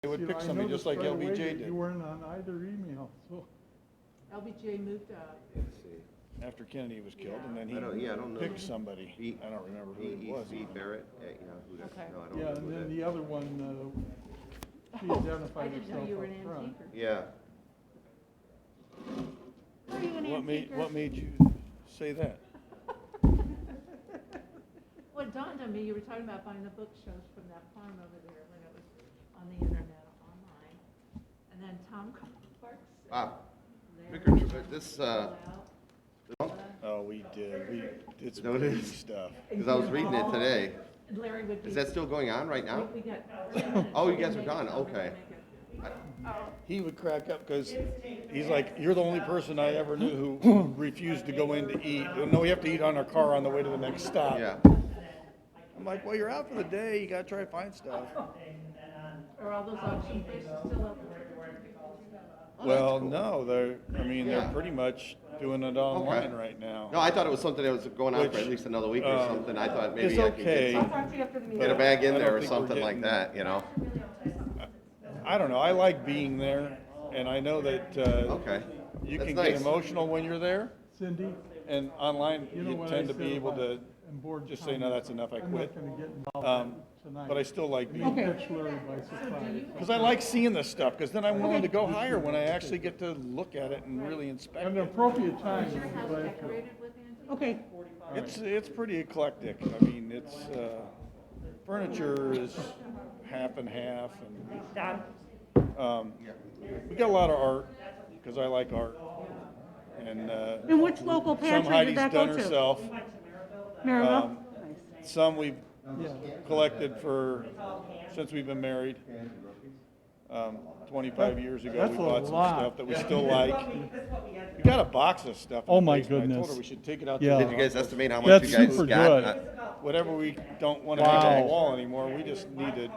They would pick somebody just like LBJ did. You weren't on either email, so. LBJ moved up. Let's see. After Kennedy was killed, and then I don't know. he picked somebody. I don't remember who it was. E. Barrett, who that, Okay. no, I don't Yeah, know and who then that. the other one, she I identified didn't know herself you were up an front. antiquer. Yeah. Are you an antiquer? What made you say that? Well, it dawned on me, you were talking about buying the bookshelves from that farm over there when it was on the internet, online. And then Tom Clark said. Wow. Larry This, pulled out. Oh, we did some No, it crazy is. stuff. because I was reading it today. And Larry would be. Is that still going on right now? We got 10 minutes. Oh, you We guys can are make done, it, so we okay. can make it. He would crack up because he's like, you're the only person I ever knew who refused to go in to eat. No, we have to eat on our car on the way to the next stop. Yeah. I'm like, well, you're out for the day. You got to try to find stuff. Are all those auction places still open? Well, no, they're pretty much doing it online right now. No, I thought it was something that was going on for at Which, least another week or something. I thought maybe it's I could okay. get a bag in I there don't or think we're something like getting- that, you know? I don't know. I like being there, and I know that Okay. you That's can get nice. emotional when you're there, Cindy, and online you know you what I tend to said be able about to and board just say, no, that's enough, I I'm quit. not gonna get involved tonight. But I still like Me being and Pitch Larry by surprise. because I like seeing this stuff, because then I'm willing to go higher when I actually get to look at it and really inspect At an it. appropriate time, Your we'll house be glad to. decorated with antiques? Okay, It's pretty eclectic. I mean, it's furniture is half and half, and we got a lot of art because I like art, and and which local some pantry Heidi's did that done go to? herself. Maryville? Some we've Yeah. collected since we've been married. 25 years ago, That's we a bought some lot. stuff that we still like. We got a box of stuff. in Oh the my basement. I told goodness. her we should take it out. Yeah. To Did you guys estimate how much That's you guys super got? good. whatever we don't want to hang on Wow. the wall anymore, we just need to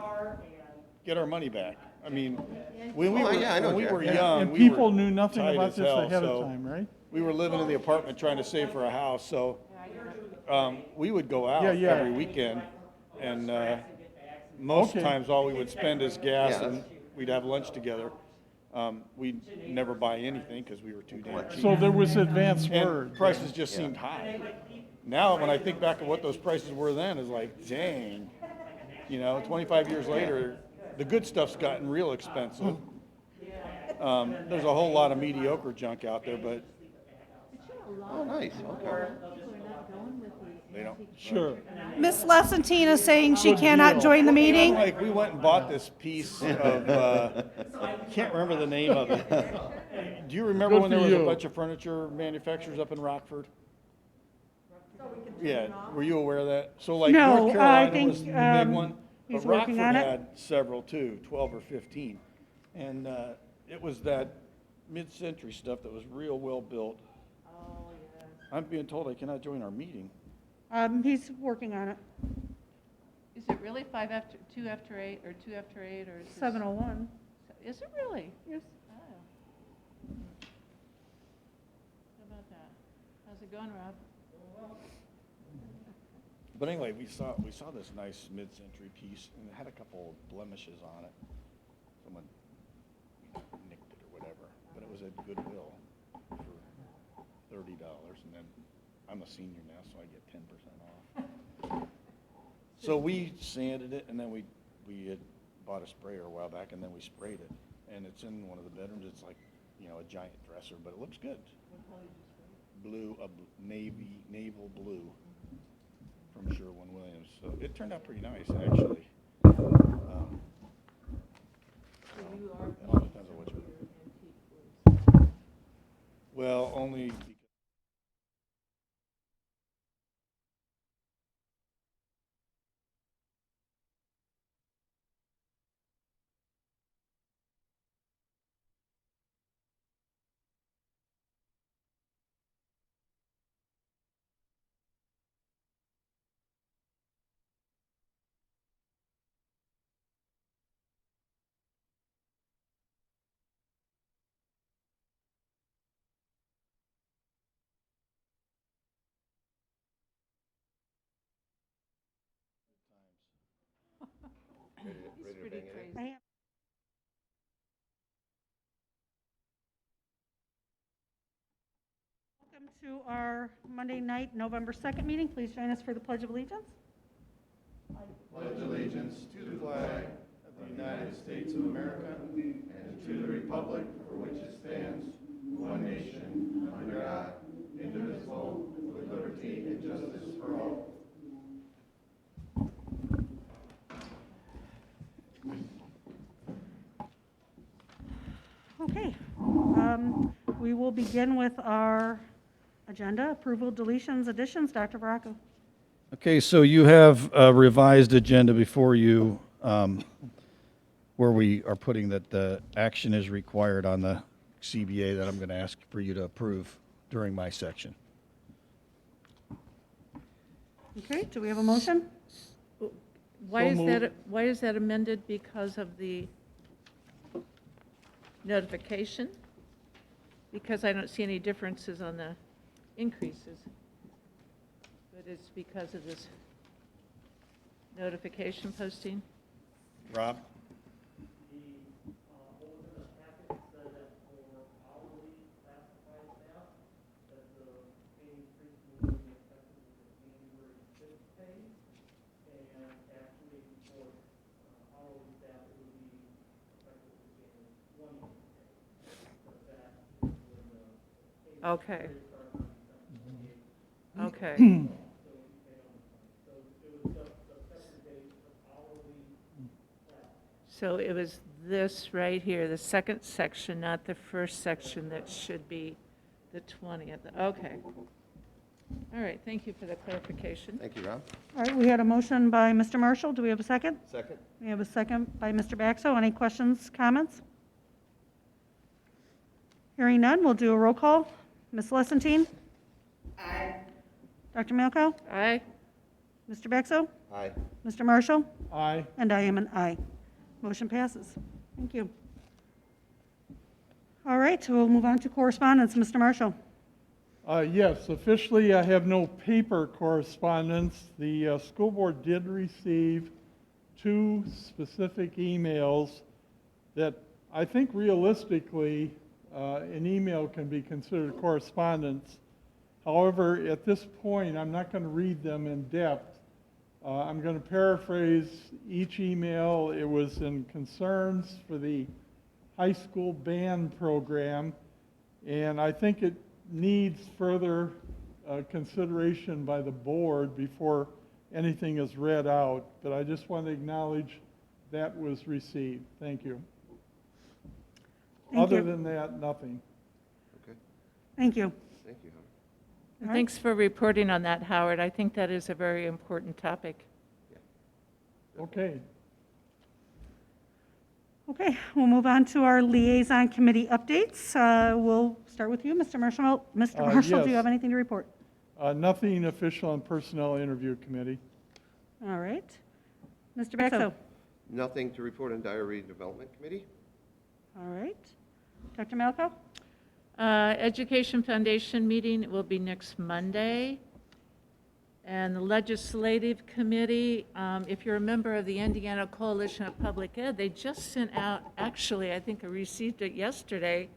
get our money back. I mean, when we Oh, were, yeah, I know, when we Jeff. were Yeah. young, And we people were knew nothing tight about as this hell, ahead so of time, right? we were living in the apartment trying to save for a house, so we would go out Yeah, yeah. every weekend, and most Okay. times all we would spend is gas, Yeah, and we'd have lunch together. We'd never buy anything because we were too damn cheap. So there was advance And word. prices just seemed high. Now, when I think back of what those prices were then, is like, dang, 25 years later, the good stuff's gotten real expensive. There's a whole lot of mediocre junk out there, but Oh, nice, okay. People are not going with the they don't. antique. Sure. Miss Lesentina saying she Good cannot deal. join the meeting. Like, we went and bought this piece of, can't remember the name of it. Do you remember Good when there for was a you. bunch of furniture manufacturers up in Rockford? Yeah, were you aware of that? So like No, North I Carolina think, was the big one, he's but working Rockford on it. had several too, 12 or 15. And it was that mid-century stuff that was real well built. Oh, yes. I'm being told I cannot join our meeting. He's working on it. Is it really 2 after 8, or 2 after 8, or is this? 7:01. Is it really? Yes. Oh. How about that? How's it going, Rob? But anyway, we saw this nice mid-century piece, and it had a couple blemishes on it. Someone nicked it or whatever, but it was at Goodwill for $30, and then I'm a senior now, so I get 10% off. So we sanded it, and then we had bought a sprayer a while back, and then we sprayed it, and it's in one of the bedrooms. It's like a giant dresser, but it looks good. Blue, naval blue. From Sherwin-Williams, so it turned out pretty nice, actually. So you are. It all depends on which one. Well, only to our Monday night, November 2nd meeting. Please join us for the Pledge of Allegiance. Pledge allegiance to the flag of the United States of America and to the republic for which it stands, one nation, under God, indivisible, with liberty and justice for all. Okay, we will begin with our agenda, approval, deletions, additions. Dr. Baracco. Okay, so you have a revised agenda before you where we are putting that the action is required on the CBA that I'm going to ask for you to approve during my section. Okay, do we have a motion? Why is moved. that, why is that amended? Because of the notification? Because I don't see any differences on the increases. But it's because of this notification posting? Rob? Okay. Okay. So it was this right here, the second section, not the first section that should be the 20th. Okay. All right, thank you for the clarification. Thank you, Rob. All right, we had a motion by Mr. Marshall. Do we have a second? Second? We have a second by Mr. Baxo. Any questions, comments? Hearing none, we'll do a roll call. Ms. Lessentine? Aye. Dr. Malko? Aye. Mr. Baxo? Aye. Mr. Marshall? Aye. And I am an aye. Motion passes. Thank you. All right, we'll move on to correspondence. Mr. Marshall? Yes, officially, I have no paper correspondence. The school board did receive 2 specific emails that I think realistically, an email can be considered correspondence. However, at this point, I'm not going to read them in depth. I'm going to paraphrase each email. It was in concerns for the high school band program, and I think it needs further consideration by the board before anything is read out. But I just want to acknowledge that was received. Thank you. Thank Other you. than that, nothing. Okay. Thank you. Thank you, Howard. And All right. thanks for reporting on that, Howard. I think that is a very important topic. Okay. Okay, we'll move on to our liaison committee updates. We'll start with you, Mr. Marshall. Mr. Marshall, do you yes. have anything to report? Nothing official on Personnel Interview Committee. All right. Mr. Baxo? Nothing to report on Diary Development Committee? All right. Dr. Malko? Education Foundation meeting will be next Monday. And the Legislative Committee, if you're a member of the Indiana Coalition of Public Ed, they just sent out, actually, I think I received it yesterday,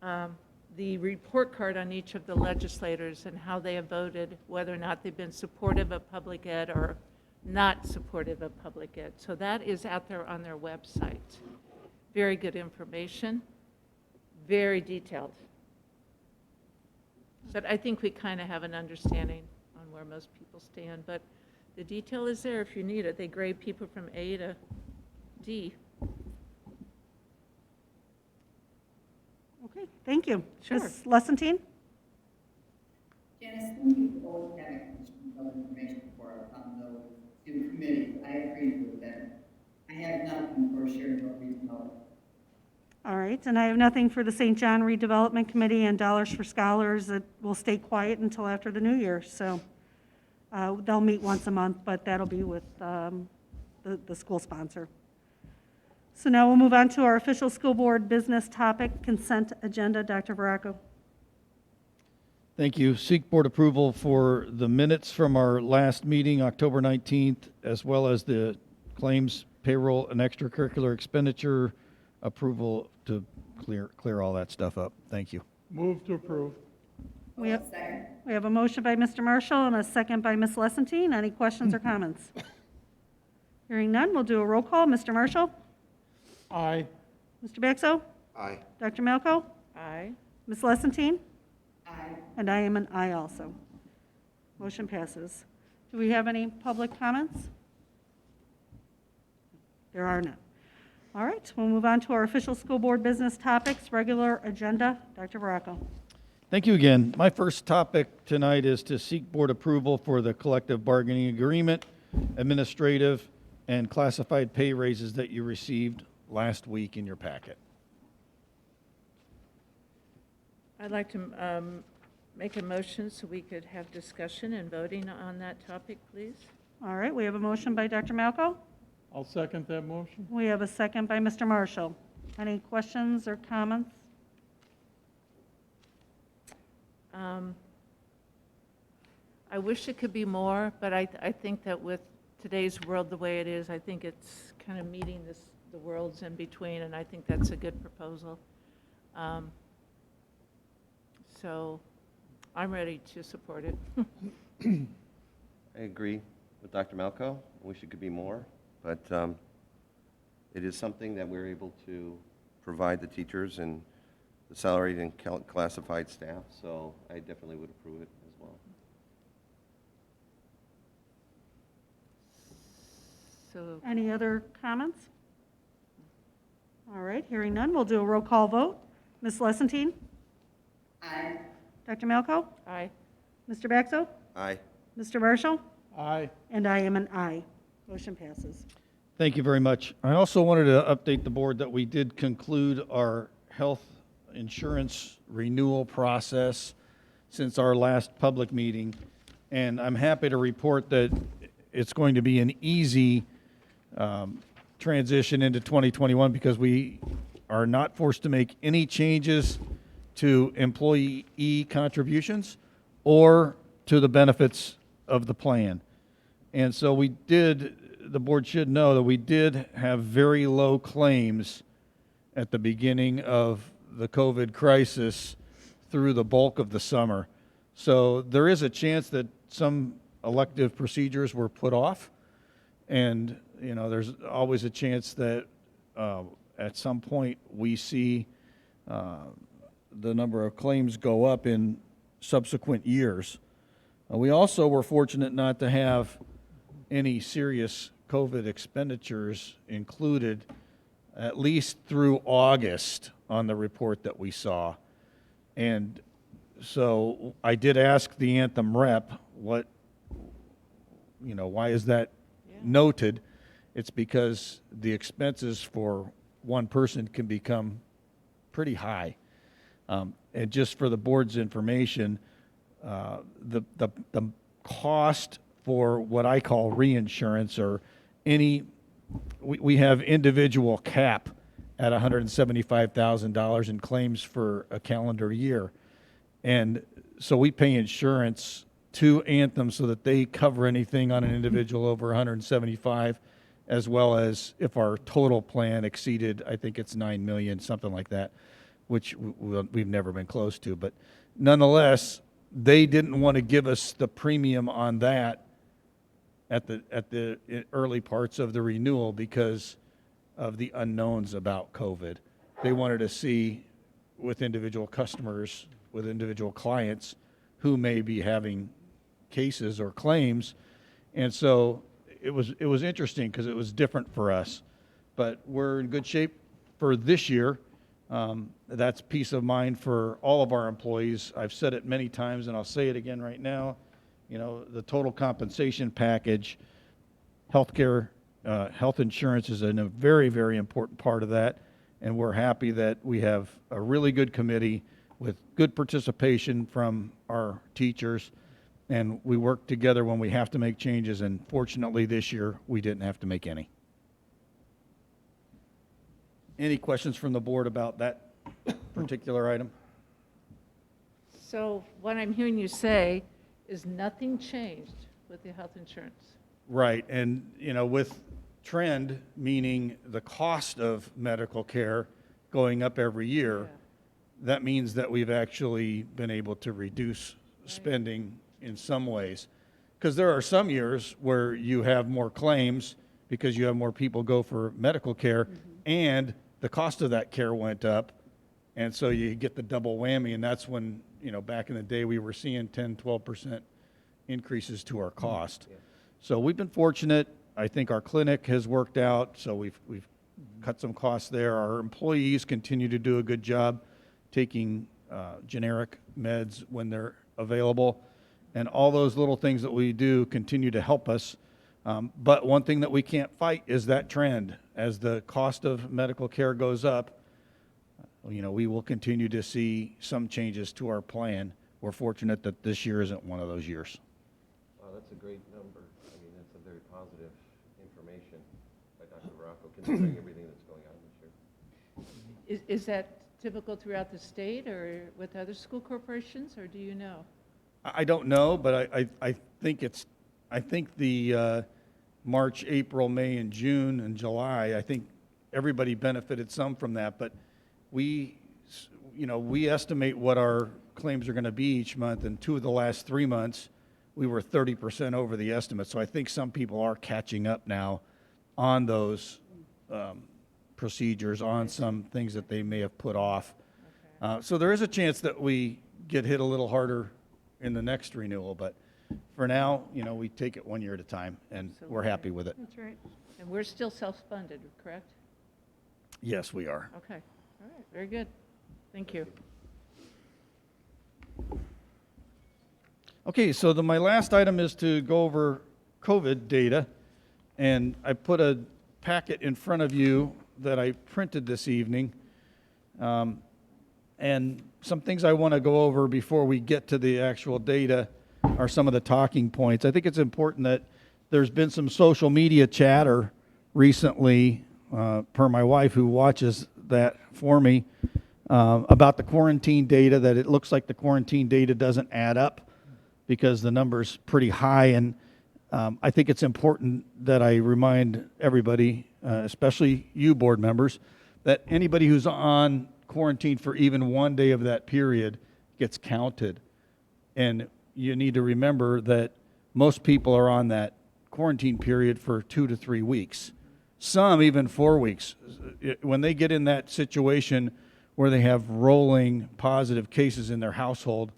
the report card on each of the legislators and how they have voted, whether or not they've been supportive of public ed or not supportive of public ed. So that is out there on their website. Very good information, very detailed. But I think we kind of have an understanding on where most people stand, but the detail is there if you need it. They grade people from A to D. Okay, thank you. Sure. Ms. Lessentine? Janice, thank you for always having some information for us on those 2 committees. I agree with that. I have nothing for sure what we know. All right, and I have nothing for the St. John Redevelopment Committee and Dollars for Scholars. That will stay quiet until after the new year, so they'll meet once a month, but that'll be with the school sponsor. So now we'll move on to our official school board business topic, consent agenda. Dr. Baracco. Thank you. Seek board approval for the minutes from our last meeting, October 19th, as well as the claims, payroll, and extracurricular expenditure approval to clear all that stuff up. Thank you. Move to approve. We have, Second. we have a motion by Mr. Marshall and a second by Ms. Lessentine. Any questions or comments? Hearing none, we'll do a roll call. Mr. Marshall? Aye. Mr. Baxel? Aye. Dr. Malko? Aye. Ms. Lessentine? Aye. And I am an aye also. Motion passes. Do we have any public comments? There are none. All right, we'll move on to our official school board business topics, regular agenda. Dr. Baraco. Thank you again. My first topic tonight is to seek board approval for the collective bargaining agreement, administrative, and classified pay raises that you received last week in your packet. I'd like to make a motion so we could have discussion and voting on that topic, please. All right, we have a motion by Dr. Malko. I'll second that motion. We have a second by Mr. Marshall. Any questions or comments? I wish it could be more, but I think that with today's world the way it is, I think it's kind of meeting the worlds in between, and I think that's a good proposal. So I'm ready to support it. I agree with Dr. Malko. I wish it could be more, but it is something that we're able to provide the teachers and the salaried and classified staff, so I definitely would approve it as well. So Any other comments? All right, hearing none, we'll do a roll call vote. Ms. Lessentine? Aye. Dr. Malko? aye. Mr. Baxo? Aye. Mr. Marshall? Aye. And I am an aye. Motion passes. Thank you very much. I also wanted to update the board that we did conclude our health insurance renewal process since our last public meeting. And I'm happy to report that it's going to be an easy transition into 2021 because we are not forced to make any changes to employee contributions or to the benefits of the plan. And so the board should know that we did have very low claims at the beginning of the COVID crisis through the bulk of the summer. So there is a chance that some elective procedures were put off. And, there's always a chance that at some point we see the number of claims go up in subsequent years. We also were fortunate not to have any serious COVID expenditures included, at least through August on the report that we saw. And so I did ask the Anthem rep, why is that noted? It's because the expenses for one person can become pretty high. And just for the board's information, the cost for what I call reinsurance or we have individual cap at $175,000 in claims for a calendar year. And so we pay insurance to Anthem so that they cover anything on an individual over 175, as well as if our total plan exceeded, I think it's 9 million, something like that, which we've never been close to. But nonetheless, they didn't want to give us the premium on that at the early parts of the renewal because of the unknowns about COVID. They wanted to see with individual customers, with individual clients who may be having cases or claims. And so it was interesting because it was different for us. But we're in good shape for this year. That's peace of mind for all of our employees. I've said it many times and I'll say it again right now. The total compensation package, healthcare, health insurance is a very, very important part of that. And we're happy that we have a really good committee with good participation from our teachers. And we work together when we have to make changes. And fortunately, this year, we didn't have to make any. Any questions from the board about that particular item? So what I'm hearing you say is nothing changed with the health insurance. Right, and with trend, meaning the cost of medical care going up every year, that means that we've actually been able to reduce spending in some ways. Because there are some years where you have more claims because you have more people go for medical care, and the cost of that care went up, and so you get the double whammy, and that's when, back in the day, we were seeing 10, 12% increases to our cost. So we've been fortunate. I think our clinic has worked out, so we've cut some costs there. Our employees continue to do a good job taking generic meds when they're available. And all those little things that we do continue to help us. But one thing that we can't fight is that trend. As the cost of medical care goes up, we will continue to see some changes to our plan. We're fortunate that this year isn't one of those years. Wow, that's a great number. I mean, that's a very positive information by Dr. Rocco, considering everything that's going on this year. Is that typical throughout the state or with other school corporations, or do you know? I don't know, but I think the March, April, May, and June, and July, I think everybody benefited some from that. But we estimate what our claims are going to be each month, and 2 of the last 3 months, we were 30% over the estimate. So I think some people are catching up now on those procedures, on some things that they may have put off. So there is a chance that we get hit a little harder in the next renewal, but for now, we take it 1 year at a time, and we're happy with it. That's right. And we're still self-funded, correct? Yes, we are. Okay, all right, very good. Thank you. Okay, so my last item is to go over COVID data, and I put a packet in front of you that I printed this evening, and some things I want to go over before we get to the actual data are some of the talking points. I think it's important that there's been some social media chatter recently, per my wife who watches that for me, about the quarantine data, that it looks like the quarantine data doesn't add up because the number's pretty high. And I think it's important that I remind everybody, especially you board members, that anybody who's on quarantine for even 1 day of that period gets counted. And you need to remember that most people are on that quarantine period for 2 to 3 weeks, some even 4 weeks. When they get in that situation where they have rolling positive cases in their household,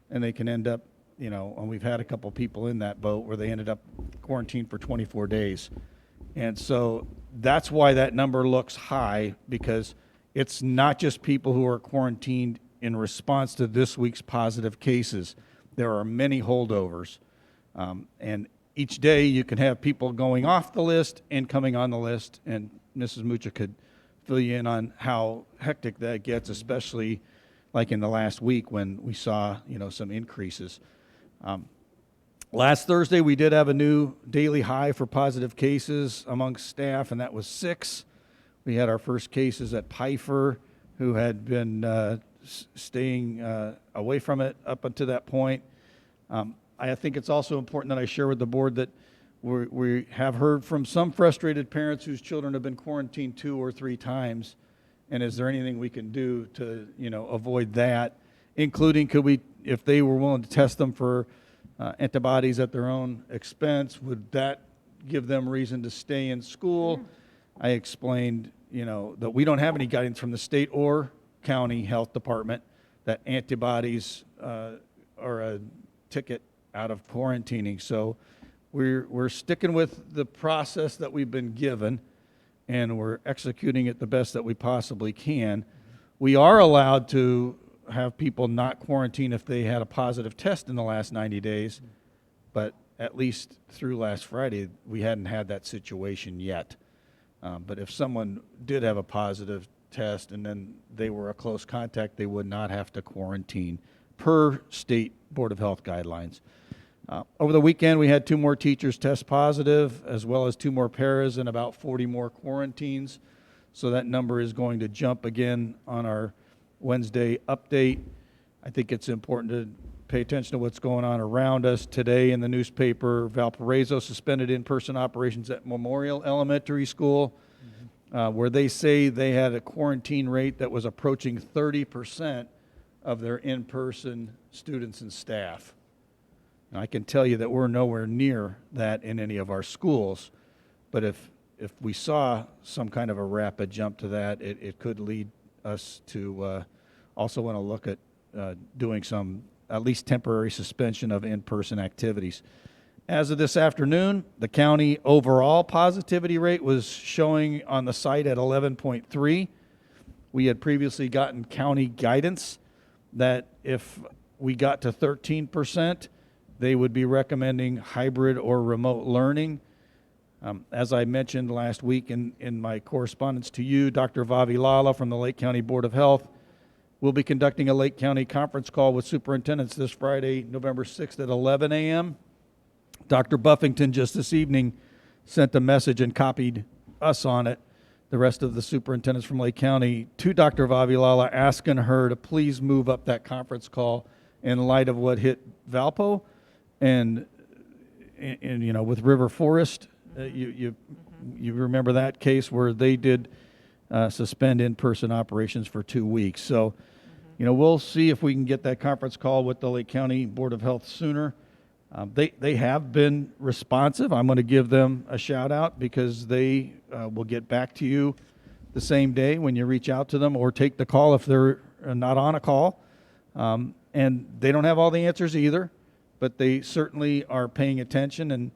and they can end up, and we've had a couple people in that boat where they ended up quarantined for 24 days. And so that's why that number looks high, because it's not just people who are quarantined in response to this week's positive cases. There are many holdovers. And each day you can have people going off the list and coming on the list. And Mrs. Mucha could fill you in on how hectic that gets, especially like in the last week when we saw, some increases. Last Thursday, we did have a new daily high for positive cases amongst staff, and that was 6. We had our first cases at Pfeiffer, who had been staying away from it up until that point. I think it's also important that I share with the board that we have heard from some frustrated parents whose children have been quarantined 2 or 3 times. And is there anything we can do to, avoid that, including could we, if they were willing to test them for antibodies at their own expense, would that give them reason to stay in school? I explained, that we don't have any guidance from the state or county health department that antibodies are a ticket out of quarantining. So we're sticking with the process that we've been given, and we're executing it the best that we possibly can. We are allowed to have people not quarantine if they had a positive test in the last 90 days, but at least through last Friday, we hadn't had that situation yet. But if someone did have a positive test and then they were a close contact, they would not have to quarantine per state Board of Health guidelines. Over the weekend, we had 2 more teachers test positive, as well as 2 more paras and about 40 more quarantines. So that number is going to jump again on our Wednesday update. I think it's important to pay attention to what's going on around us. Today in the newspaper, Valparaiso suspended in-person operations at Memorial Elementary School. where they say they had a quarantine rate that was approaching 30% of their in-person students and staff. And I can tell you that we're nowhere near that in any of our schools, but if we saw some kind of a rapid jump to that, it could lead us to also want to look at doing some at least temporary suspension of in-person activities. As of this afternoon, the county overall positivity rate was showing on the site at 11.3. We had previously gotten county guidance that if we got to 13%, they would be recommending hybrid or remote learning. As I mentioned last week in my correspondence to you, Dr. Vavilala from the Lake County Board of Health will be conducting a Lake County conference call with superintendents this Friday, November 6th at 11 a.m. Dr. Buffington just this evening sent a message and copied us on it, the rest of the superintendents from Lake County, to Dr. Vavilala, asking her to please move up that conference call in light of what hit Valpo and you know, with River Forest. You remember that case where they did suspend in-person operations for 2 weeks. So, you know, we'll see if we can get that conference call with the Lake County Board of Health sooner. They have been responsive. I'm going to give them a shout out because they will get back to you the same day when you reach out to them, or take the call if they're not on a call. And they don't have all the answers either, but they certainly are paying attention and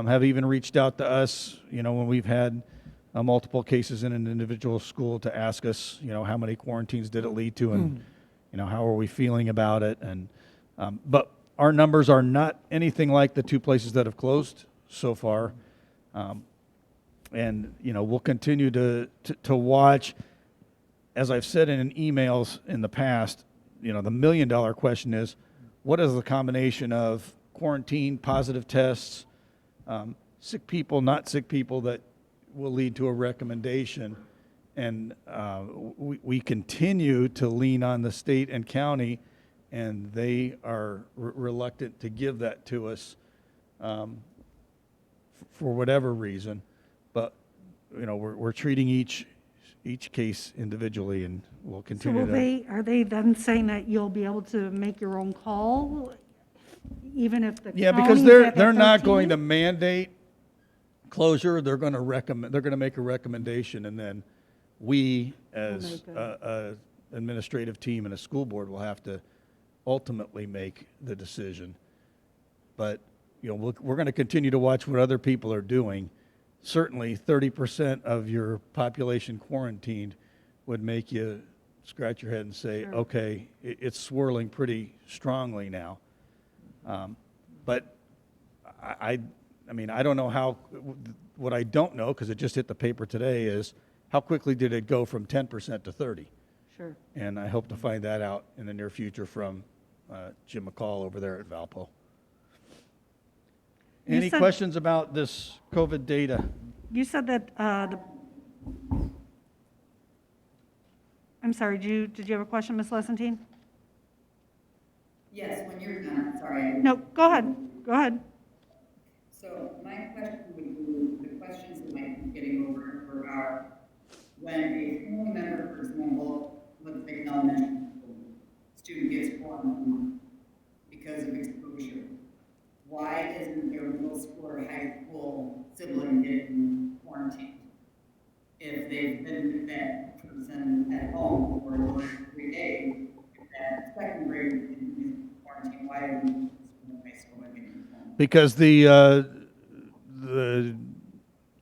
have even reached out to us, you know, when we've had multiple cases in an individual school, to ask us, you know, how many quarantines did it lead to, and you know, how are we feeling about it. And but our numbers are not anything like the 2 places that have closed so far. And, you know, we'll continue to watch. As I've said in emails in the past, you know, the $1 million question is, what is the combination of quarantine, positive tests, sick people, not sick people, that will lead to a recommendation? And we continue to lean on the state and county, and they are reluctant to give that to us for whatever reason. But, you know, we're treating each case individually, and we'll So continue to. are they then saying that you'll be able to make your own call, even if the Yeah, because county's they're at the not going 13? to mandate closure. They're going to recommend. They're going to make a recommendation, and then we, as make a administrative team and a school board, will have to ultimately make the decision. But, you know, we're going to continue to watch what other people are doing. Certainly 30% of your population quarantined would make you scratch your head and say, Sure. okay, it's swirling pretty strongly now. But I mean, I don't know how, what I don't know, because it just hit the paper today, is how quickly did it go from 10% to 30? Sure. And I hope to find that out in the near future from Jim McCall over there at Valpo. You Any said- questions about this COVID data? You said that, I'm sorry, did you have a question, Ms. Lessentine? Yes, when you're done, sorry. No, go ahead. So my question would be, the questions that might be getting over are, when a family member, for example, let's take an elementary school student gets quarantined because of exposure, why isn't their middle school or high school sibling getting quarantined? If they've been with that person at home for more than 3 days, if that second grade is quarantined, why are we high school getting quarantined? Because the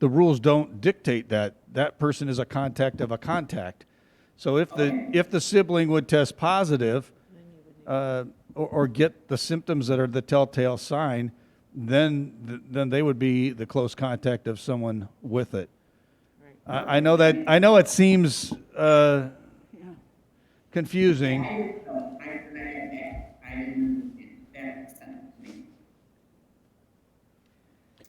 rules don't dictate that. That person is a contact of a contact. So if the sibling would test positive, or get the symptoms that are the telltale sign, then they would be the close contact of someone with it. I know it seems confusing. I didn't know. I didn't understand. That makes sense to me.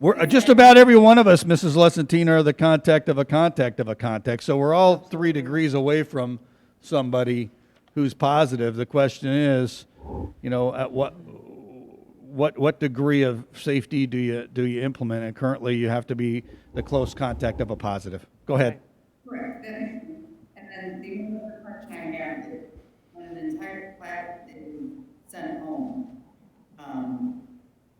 We're just about every one of us, Mrs. Lessentine, are the contact of a contact of a contact. So we're all 3 degrees away from somebody who's positive. The question is, you know, at what degree of safety do you implement? And currently, you have to be the close contact of a positive. Go ahead. Correct, that makes sense. And then the other question I have is, when an entire class is sent home,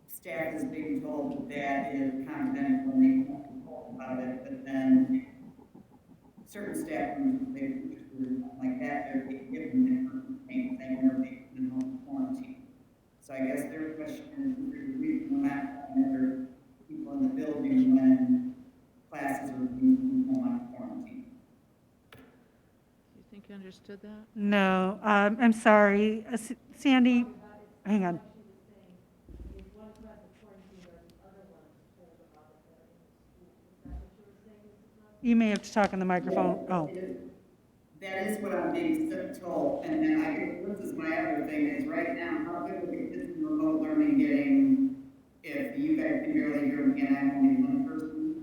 staff is being told that that is confidential and they can't talk about it, but then certain staff members, they do something like that, they're being given the same thing, they're being in home quarantine. So I guess their question is, is there a reason we're not having other people in the building when classes are being sent home on quarantine? You think you understood that? No, I'm sorry. Sandy, hang on. You may have to talk in the microphone. Oh. That is what I'm being told, and then I guess this is my other thing, is right now, how good are the kids in remote learning getting, if you guys can barely hear me and I'm only one person,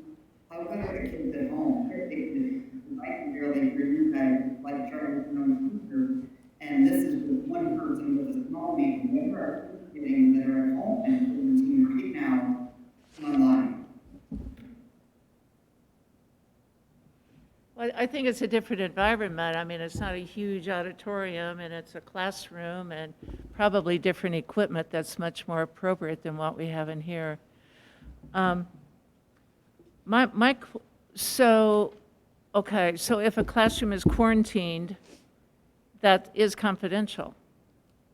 how good are the kids at home? I can barely hear you guys, like Charlie's on speaker, and this is with one person with a small meeting, what are our kids getting that are at home and right now online? Well, I think it's a different environment. I mean, it's not a huge auditorium, and it's a classroom, and probably different equipment that's much more appropriate than what we have in here. So if a classroom is quarantined, that is confidential.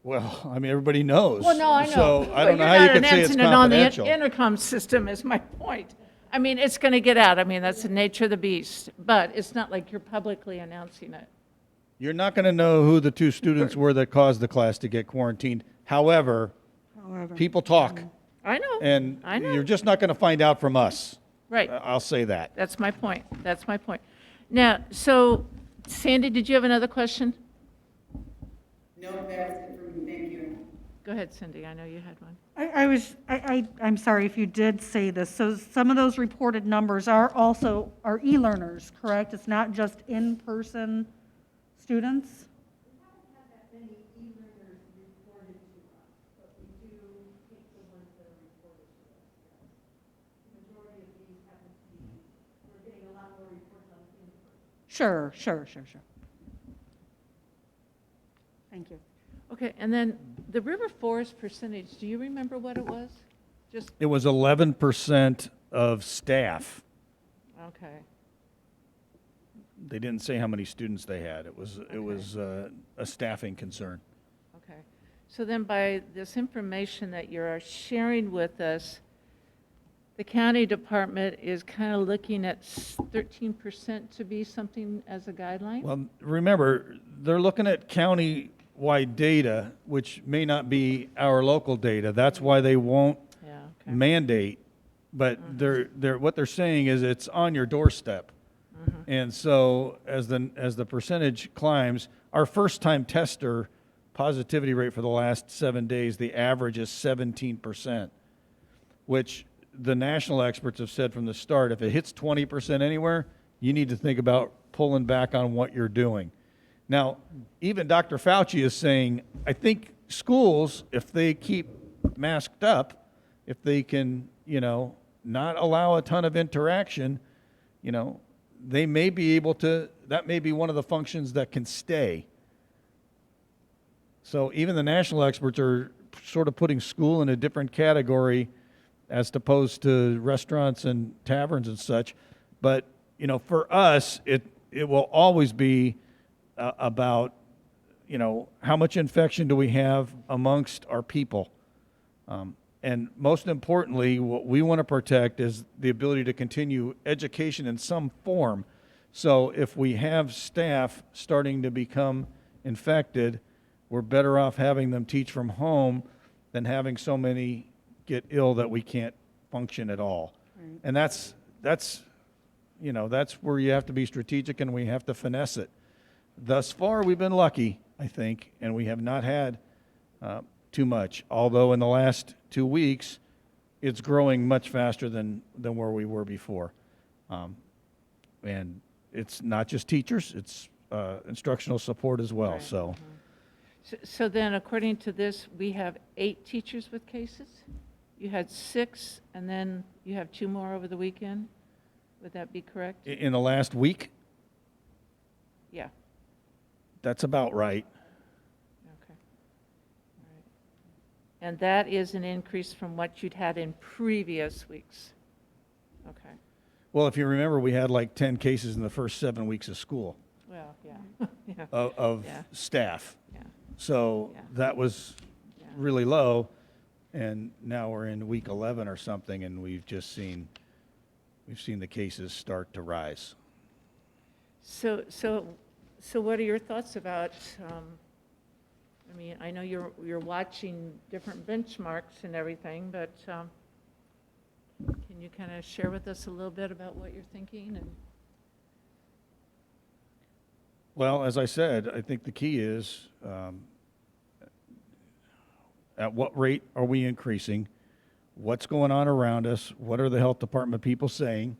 Well, I mean, everybody knows. Well, no, I know. So I don't know how you can say it's confidential. On the intercom system is my point. I mean, it's going to get out. I mean, that's the nature of the beast. But it's not like you're publicly announcing it. You're not going to know who the two students were that caused the class to get quarantined. However, people talk. I know. And I know. you're just not going to find out from us. Right. I'll say that. That's my point. That's my point. Now, so Sandy, did you have another question? No, that was it for me, thank you. Go ahead, Cindy. I know you had one. I'm sorry if you did say this. So some of those reported numbers are e-learners, correct? It's not just in-person students? We haven't had that many e-learners reported to us, but we do take the ones that are reported to us, yes. The majority of these happen to be, we're getting a lot more reports on in-person. Sure. Thank you. Okay, and then the River Forest percentage, do you remember what it was? Just, It was 11% of staff. okay. They didn't say how many students they had. It was a staffing concern. Okay. So then by this information that you're sharing with us, the county department is kind of looking at 13% to be something as a guideline? Well, remember, they're looking at county-wide data, which may not be our local data. That's why they won't Yeah, okay. mandate. But what they're saying is it's on your doorstep. And so as the percentage climbs, our first-time tester positivity rate for the last 7 days, the average is 17%, which the national experts have said from the start, if it hits 20% anywhere, you need to think about pulling back on what you're doing. Now, even Dr. Fauci is saying, I think schools, if they keep masked up, if they can, not allow a ton of interaction, they may be able to, that may be one of the functions that can stay. So even the national experts are sort of putting school in a different category as opposed to restaurants and taverns and such. But, for us, it will always be about, how much infection do we have amongst our people? And most importantly, what we want to protect is the ability to continue education in some form. So if we have staff starting to become infected, we're better off having them teach from home than having so many get ill that we can't function at all. Right. And that's where you have to be strategic and we have to finesse it. Thus far, we've been lucky, I think, and we have not had too much. Although in the last 2 weeks, it's growing much faster than where we were before. And it's not just teachers, it's instructional support as well. Right. So. So then, according to this, we have 8 teachers with cases? You had 6, and then you have 2 more over the weekend? Would that be correct? In the last week? Yeah, That's about right. okay. All right. And that is an increase from what you'd had in previous weeks? Okay, Well, if you remember, we had like 10 cases in the first 7 weeks of school well, yeah, yeah, of Yeah. staff. yeah, So Yeah. that was yeah. really low, and now we're in week 11 or something, and we've seen the cases start to rise. So what are your thoughts about, I mean, I know you're watching different benchmarks and everything, but can you kind of share with us a little bit about what you're thinking? And Well, as I said, I think the key is at what rate are we increasing? What's going on around us? What are the health department people saying?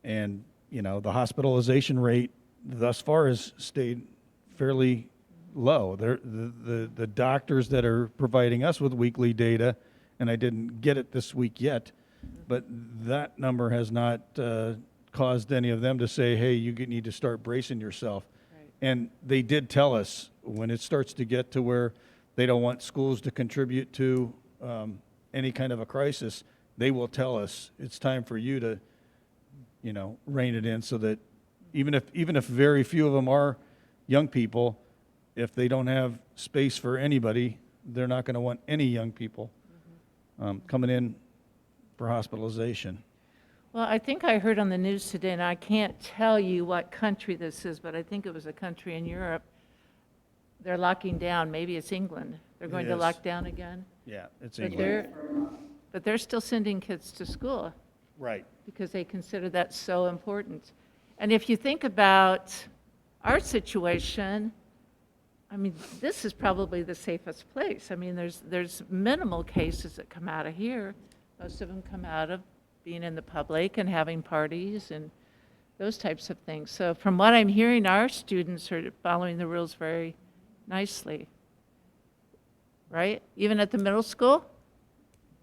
And, the hospitalization rate thus far has stayed fairly low. The doctors that are providing us with weekly data, and I didn't get it this week yet, but that number has not caused any of them to say, hey, you need to start bracing yourself. Right. And they did tell us when it starts to get to where they don't want schools to contribute to any kind of a crisis, they will tell us it's time for you to, rein it in, so that even if very few of them are young people, if they don't have space for anybody, they're not going to want any young people coming in for hospitalization. Well, I think I heard on the news today, and I can't tell you what country this is, but I think it was a country in Europe. They're locking down, maybe it's England. They're going to is. lock down again. Yeah, it's But England. they're still sending kids to school Right. because they consider that so important. And if you think about our situation, I mean, this is probably the safest place. I mean, there's minimal cases that come out of here. Most of them come out of being in the public and having parties and those types of things. So from what I'm hearing, our students are following the rules very nicely. Right? Even at the middle school?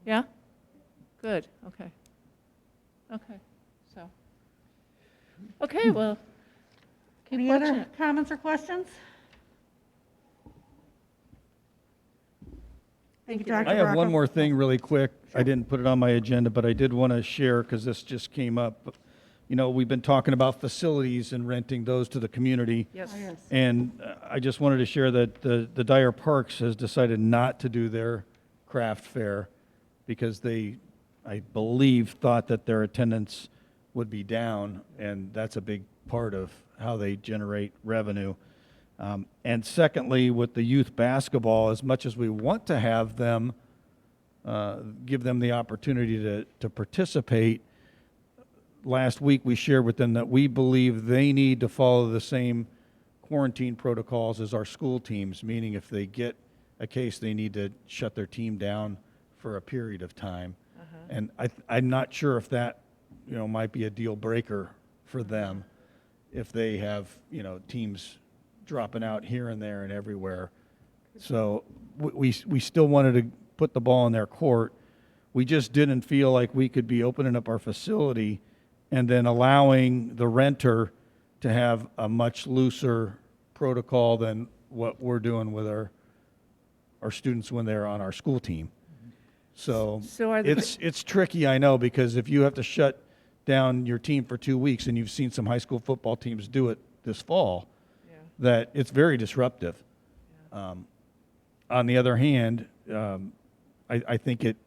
Yeah? Good, okay. Okay, so. Okay, well, keep Any watching other it. comments or questions? Thank you, Dr. I have one Rocco. more thing really quick. I didn't put it on my agenda, but I did want to share because this just came up. We've been talking about facilities and renting those to the community. Yes. Oh, yes. And I just wanted to share that the Dyer Parks has decided not to do their craft fair because they, I believe, thought that their attendance would be down, and that's a big part of how they generate revenue. And secondly, with the youth basketball, as much as we want to have them, give them the opportunity to participate, last week we shared with them that we believe they need to follow the same quarantine protocols as our school teams, meaning if they get a case, they need to shut their team down for a period of time. And I'm not sure if that, might be a deal breaker for them if they have, teams dropping out here and there and everywhere. So we still wanted to put the ball in their court. We just didn't feel like we could be opening up our facility and then allowing the renter to have a much looser protocol than what we're doing with our students when they're on our school team. So So are the- it's tricky, I know, because if you have to shut down your team for 2 weeks, and you've seen some high school football teams do it this fall, Yeah. that it's very disruptive. On the other hand, I think it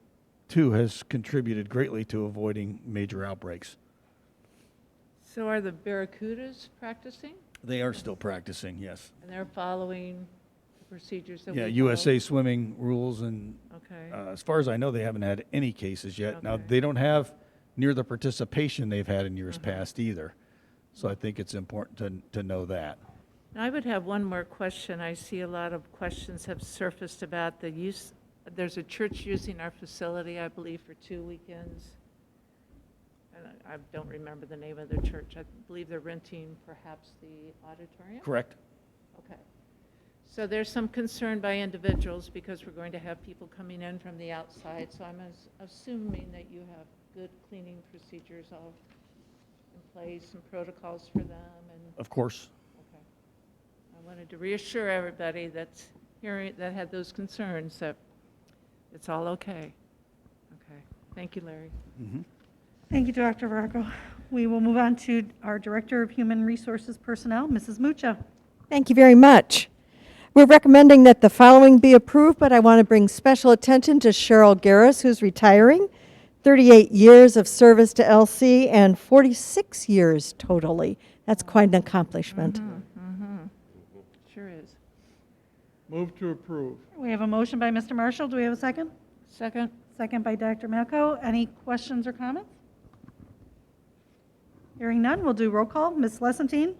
too has contributed greatly to avoiding major outbreaks. So are the Barracudas practicing? They are still practicing, yes. And they're following the procedures that we Yeah, follow? USA Swimming rules, and Okay, as far as I know, they haven't had any cases yet. Now, Okay. they don't have near the participation they've had in years past either. So I think it's important to know that. Now, I would have one more question. I see a lot of questions have surfaced about the use, there's a church using our facility, I believe, for 2 weekends. And I don't remember the name of the church. I believe they're renting perhaps the auditorium? Correct? Okay. So there's some concern by individuals because we're going to have people coming in from the outside. So I'm assuming that you have good cleaning procedures all in place and protocols for them and, Of course. I wanted to reassure everybody that's hearing, that had those concerns, that it's all okay. Okay, thank you, Larry. Thank you, Dr. Vargo. We will move on to our Director of Human Resources Personnel, Mrs. Mucha. Thank you very much. We're recommending that the following be approved, but I want to bring special attention to Cheryl Garris, who's retiring. 38 years of service to LC and 46 years totally. That's quite an accomplishment. Sure is. Move to approve. We have a motion by Mr. Marshall. Do we have a second? Second? Second by Dr. Malco. Any questions or comments? Hearing none, we'll do roll call. Ms. Lessentine?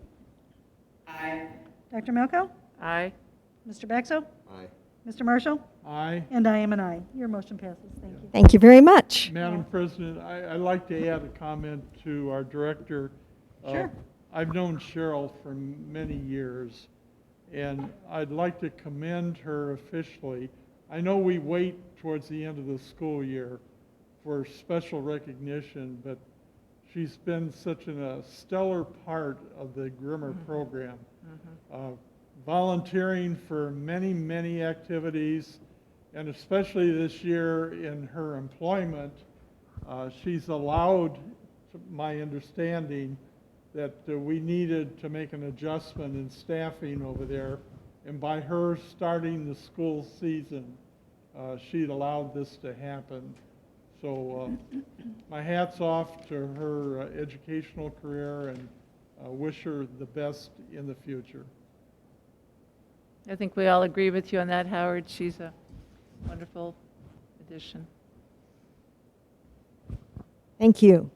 Aye. Dr. Malco? Aye. Mr. Baxo? Aye. Mr. Marshall? Aye. And I am an aye. Your motion passes. Thank you. Thank you very much. Madam President, I'd like to add a comment to our director. Sure. I've known Cheryl for many years, and I'd like to commend her officially. I know we wait towards the end of the school year for special recognition, but she's been such a stellar part of the Grimmer program. Volunteering for many, many activities, and especially this year in her employment, she's allowed, to my understanding, that we needed to make an adjustment in staffing over there. And by her starting the school season, she'd allowed this to happen. So my hat's off to her educational career, and wish her the best in the future. I think we all agree with you on that, Howard. She's a wonderful addition. Thank you.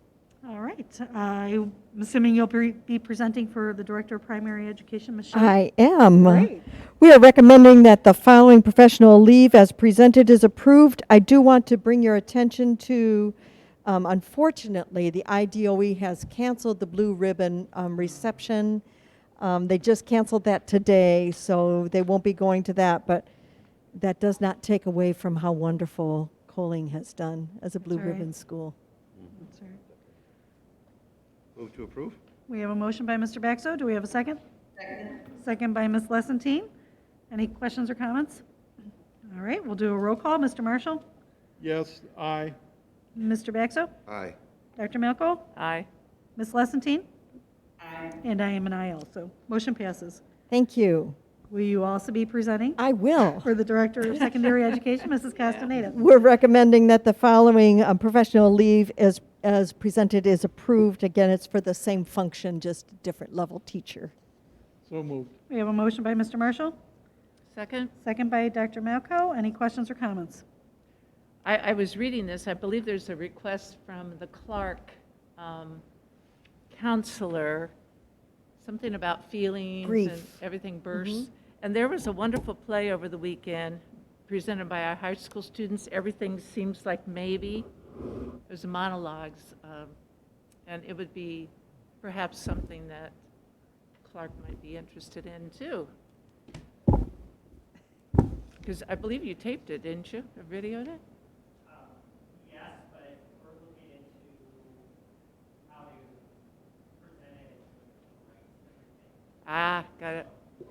All right. I'm assuming you'll be presenting for the Director of Primary Education, Michelle? I am. Great. We are recommending that the following professional leave as presented is approved. I do want to bring your attention to, unfortunately, the IDOE has canceled the blue ribbon reception. They just canceled that today, so they won't be going to that, but that does not take away from how wonderful Coling has done as a blue That's right. ribbon school. That's all right. Move to approve? We have a motion by Mr. Baxo. Do we have a second? Second. Second by Ms. Lessentine. Any questions or comments? All right, we'll do a roll call. Mr. Marshall? Yes, aye. Mr. Baxo? Aye. Dr. Malco? Aye. Ms. Lessentine? Aye. And I am an aye also. Motion passes. Thank you. Will you also be presenting I will. for the Director of Secondary Education, Mrs. Castaneda? We're recommending that the following professional leave as presented is approved. Again, it's for the same function, just different level teacher. So moved. We have a motion by Mr. Marshall, Second? second by Dr. Malco. Any questions or comments? I was reading this. I believe there's a request from the Clark counselor, something about feelings Grief. and everything bursts. And there was a wonderful play over the weekend presented by our high school students. Everything seems like maybe. There's monologues, and it would be perhaps something that Clark might be interested in too. Because I believe you taped it, didn't you? Or videoed it? Yes, but we're looking into how to present it, right, Ah, got it. Ms.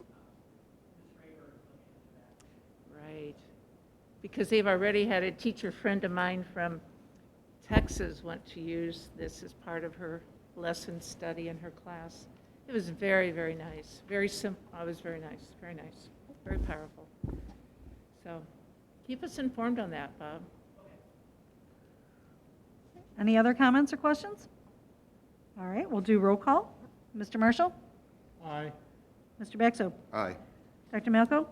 Raver is looking into that. Right. Because they've already had a teacher friend of mine from Texas want to use this as part of her lesson study in her class. It was very, very nice. Very simple. It was very nice. Very nice. Very powerful. So keep us informed on that, Bob. Any other comments or questions? All right, we'll do roll call. Mr. Marshall? Aye. Mr. Baxo? Aye. Dr. Malco?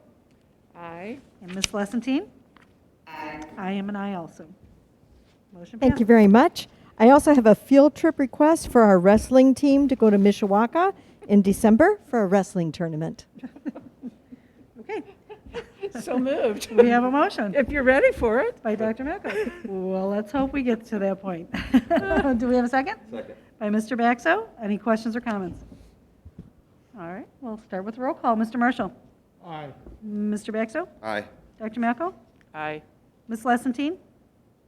Aye. And Ms. Lessentine? Aye. I am an aye also. Motion Thank you passes. very much. I also have a field trip request for our wrestling team to go to Mishawaka in December for a wrestling tournament. Okay, So moved. we have a motion If you're ready for it. by Dr. Malco. Well, let's hope we get to that point. Do we have a second? Second. By Mr. Baxo. Any questions or comments? All right, we'll start with roll call. Mr. Marshall? Aye. Mr. Baxo? Aye. Dr. Malco? Aye. Ms. Lessentine?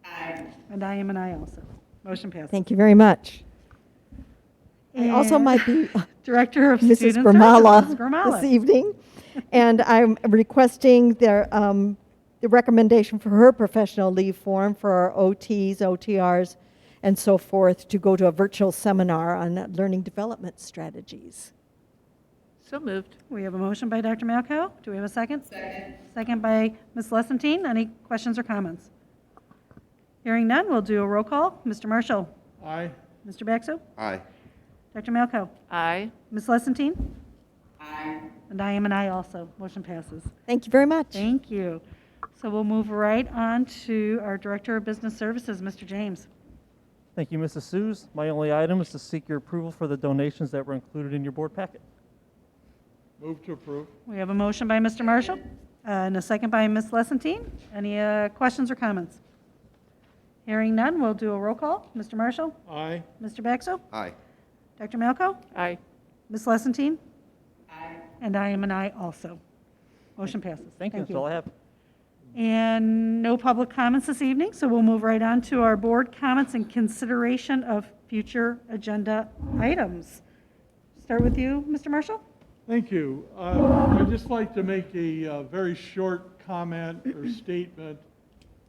Aye. And I am an aye also. Motion passes. Thanw you very much. I also And- might be Director of Mrs. Student Gramala Services, Gramala. this evening. And I'm requesting the recommendation for her professional leave form for our OTs, OTRs, and so forth to go to a virtual seminar on learning development strategies. So moved. We have a motion by Dr. Malco. Do we have a second? Second. Second by Ms. Lessentine. Any questions or comments? Hearing none, we'll do a roll call. Mr. Marshall? Aye. Mr. Baxo? Aye. Dr. Malco? Aye. Ms. Lessentine? Aye. And I am an aye also. Motion passes. Thank you very much. Thank you. So we'll move right on to our Director of Business Services, Mr. James. Thank you, Mrs. Suze. My only item is to seek your approval for the donations that were included in your board packet. Move to approve. We have a motion by Mr. Marshall and a second by Ms. Lessentine. Any questions or comments? Hearing none, we'll do a roll call. Mr. Marshall? Aye. Mr. Baxo? Aye. Dr. Malco? Aye. Ms. Lessentine? Aye. And I am an aye also. Motion passes. Thank you. That's all I have. And no public comments this evening, so we'll move right on to our board comments and consideration of future agenda items. Start with you, Mr. Marshall? Thank you. I'd just like to make a very short comment or statement.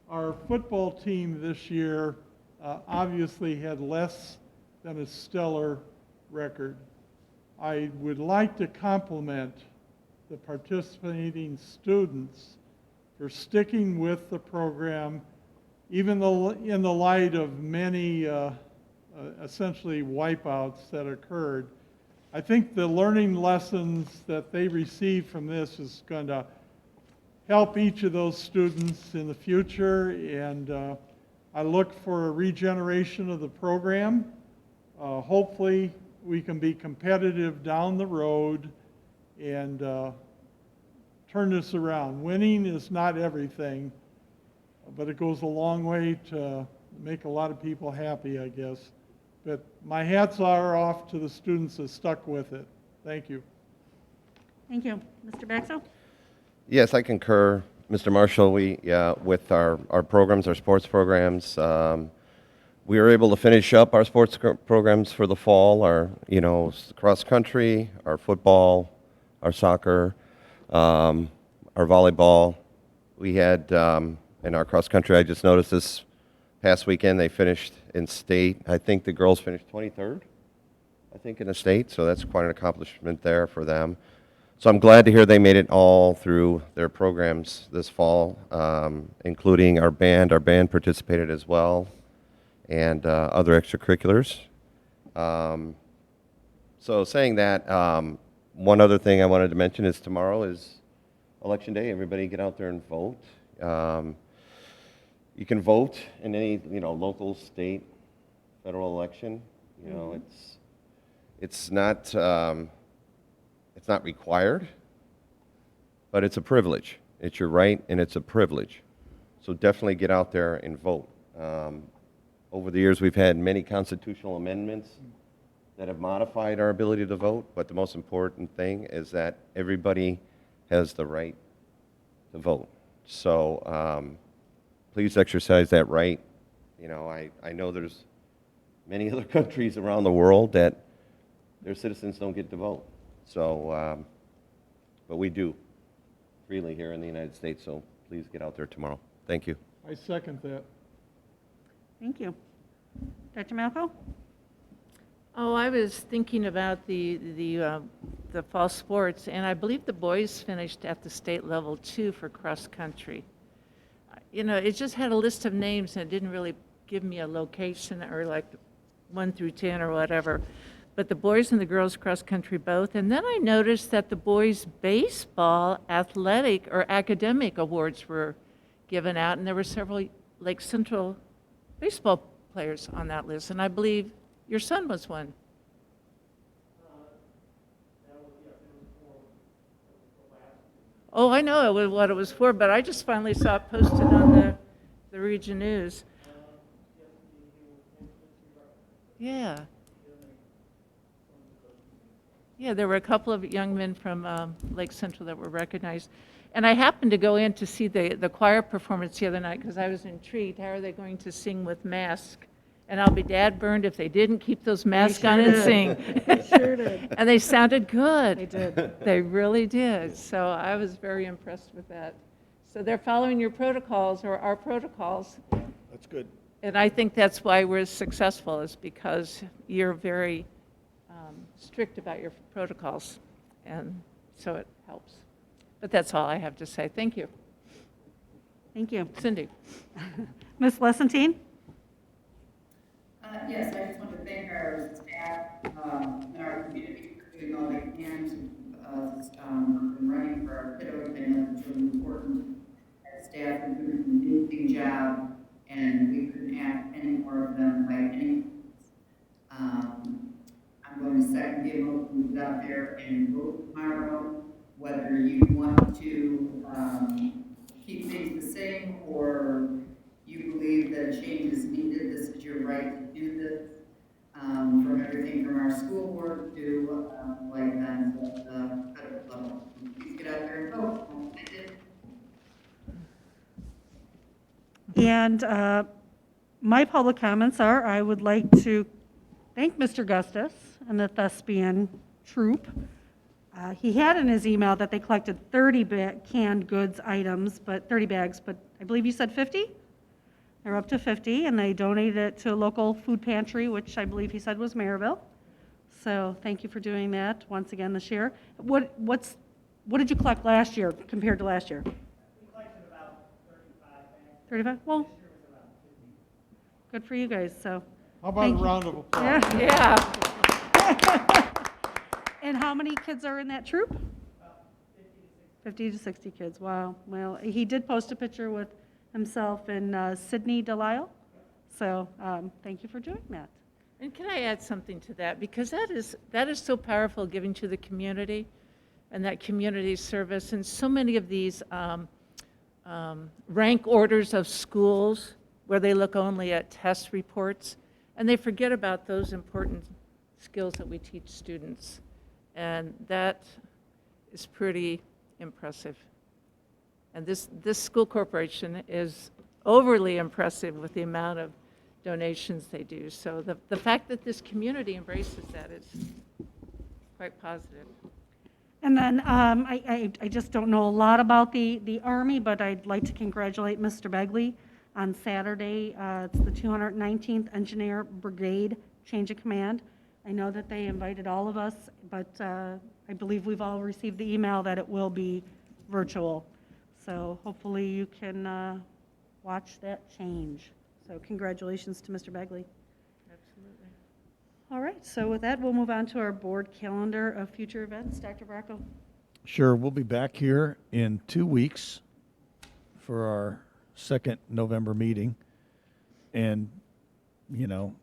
Our football team this year obviously had less than a stellar record. I would like to compliment the participating students for sticking with the program, even though in the light of many essentially wipeouts that occurred. I think the learning lessons that they received from this is going to help each of those students in the future, and I look for a regeneration of the program. Hopefully, we can be competitive down the road and turn this around. Winning is not everything, but it goes a long way to make a lot of people happy, I guess. But my hats are off to the students that stuck with it. Thank you. Thank you. Mr. Baxo? Yes, I concur, Mr. Marshall. With our programs, our sports programs, we were able to finish up our sports programs for the fall, our, cross country, our football, our soccer, our volleyball. We had, in our cross country, I just noticed this past weekend, they finished in state. I think the girls finished 23rd, in the state, so that's quite an accomplishment there for them. So I'm glad to hear they made it all through their programs this fall, including our band. Our band participated as well, and other extracurriculars. So saying that, one other thing I wanted to mention is tomorrow is Election Day. Everybody get out there and vote. You can vote in any, local, state, federal election. It's not required, but it's a privilege. It's your right, and it's a privilege. So definitely get out there and vote. Over the years, we've had many constitutional amendments that have modified our ability to vote, but the most important thing is that everybody has the right to vote. So please exercise that right. I know there's many other countries around the world that their citizens don't get to vote. So, but we do freely here in the United States, so please get out there tomorrow. Thank you. I second that. Thank you. Dr. Malco? Oh, I was thinking about the fall sports, and I believe the boys finished at the state level too for cross country. It just had a list of names, and it didn't really give me a location or like 1 through 10 or whatever. But the boys and the girls cross country both. And then I noticed that the boys baseball athletic or academic awards were given out, and there were several Lake Central baseball players on that list, and I believe your son was one. Oh, I know what it was for, but I just finally saw it posted on the Region News. Yeah. Yeah, there were a couple of young men from Lake Central that were recognized. And I happened to go in to see the choir performance the other night because I was intrigued. How are they going to sing with masks? And I'll be dad burned if they didn't keep those masks sure on and did. sing. Sure did. And they sounded good. They did. They really did. So I was very impressed with that. So they're following your protocols or our protocols. That's good. And I think that's why we're successful, is because you're very strict about your protocols. And so it helps. But that's all I have to say. Thank you. Thank you. Cindy? Ms. Lessentine? Yes, I just want to thank our staff and our community for doing all they can to and running for our kiddos. I know it's really important. Our staff is doing an amazing job, and we couldn't ask any more of them by any means. I'm going to second the motion who's out there and vote tomorrow, whether you want to keep things the same or you believe that a change is needed. This is your right to do this. From everything from our school board to like that at the federal level. Please get out there and vote. I did. And my public comments are, I would like to thank Mr. Gustus and the thespian troupe. He had in his email that they collected 30 canned goods items, but 30 bags, but I believe you said 50? They're up to 50, and they donated it to a local food pantry, which I believe he said was Maryville. So thank you for doing that once again this year. What did you collect last year compared to last year? We collected about 35 bags. 35? Well, This year was about 50. good for you guys, so. How about a Thank you. round of applause? Yeah. Yeah. And how many kids are in that troop? About 50 to 60. 50 to 60 kids, wow. Well, he did post a picture with himself and Sydney Delisle, so thank you for doing that. And can I add something to that? Because that is so powerful, giving to the community and that community service. And so many of these rank orders of schools where they look only at test reports, and they forget about those important skills that we teach students. And that is pretty impressive. And this school corporation is overly impressive with the amount of donations they do. So the fact that this community embraces that is quite positive. And then I just don't know a lot about the Army, but I'd like to congratulate Mr. Begley on Saturday. It's the 219th Engineer Brigade Change of Command. I know that they invited all of us, but I believe we've all received the email that it will be virtual. So hopefully you can watch that change. So congratulations to Mr. Begley. Absolutely. All right, so with that, we'll move on to our board calendar of future events. Dr. Bracco? Sure, we'll be back here in 2 weeks for our second November meeting. And, you know,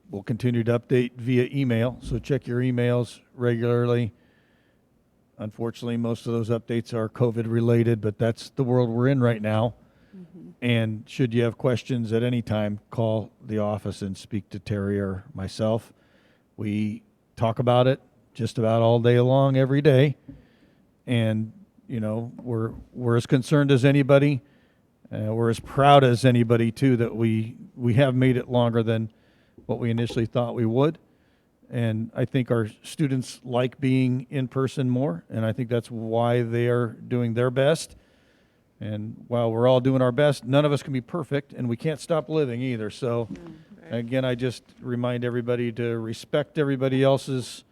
we'll continue to update via email, so check your emails regularly. Unfortunately, most of those updates are COVID-related, but that's the world we're in right now. And should you have questions at any time, call the office and speak to Terry or myself. We talk about it just about all day long, every day. And, you know, we're as concerned as anybody. We're as proud as anybody, too, that we have made it longer than what we initially thought we would. And I think our students like being in person more, and I think that's why they are doing their best. And while we're all doing our best, none of us can be perfect, and we can't stop living either. So, Right. again, I just remind everybody to respect everybody else's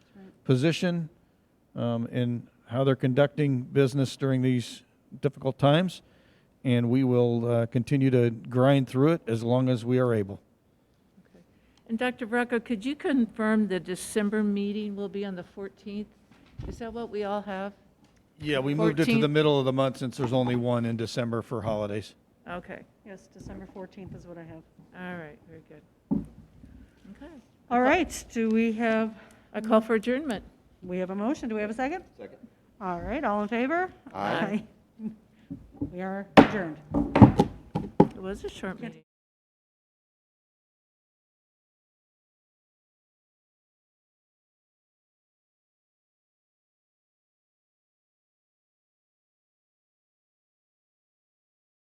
position in how they're conducting business during these difficult times, and we will continue to grind through it as long as we are able. Okay. And Dr. Bracco, could you confirm the December meeting will be on the 14th? Is that what we all have? Yeah, we moved it to 14th. the middle of the month since there's only one in December for holidays. Okay. Yes, December 14th is what I have. All right, very good. Okay. All right, do we have, I call for adjournment. we have a motion, do we have a second? Second. All right, all in favor? Aye. We are adjourned. It was a short meeting.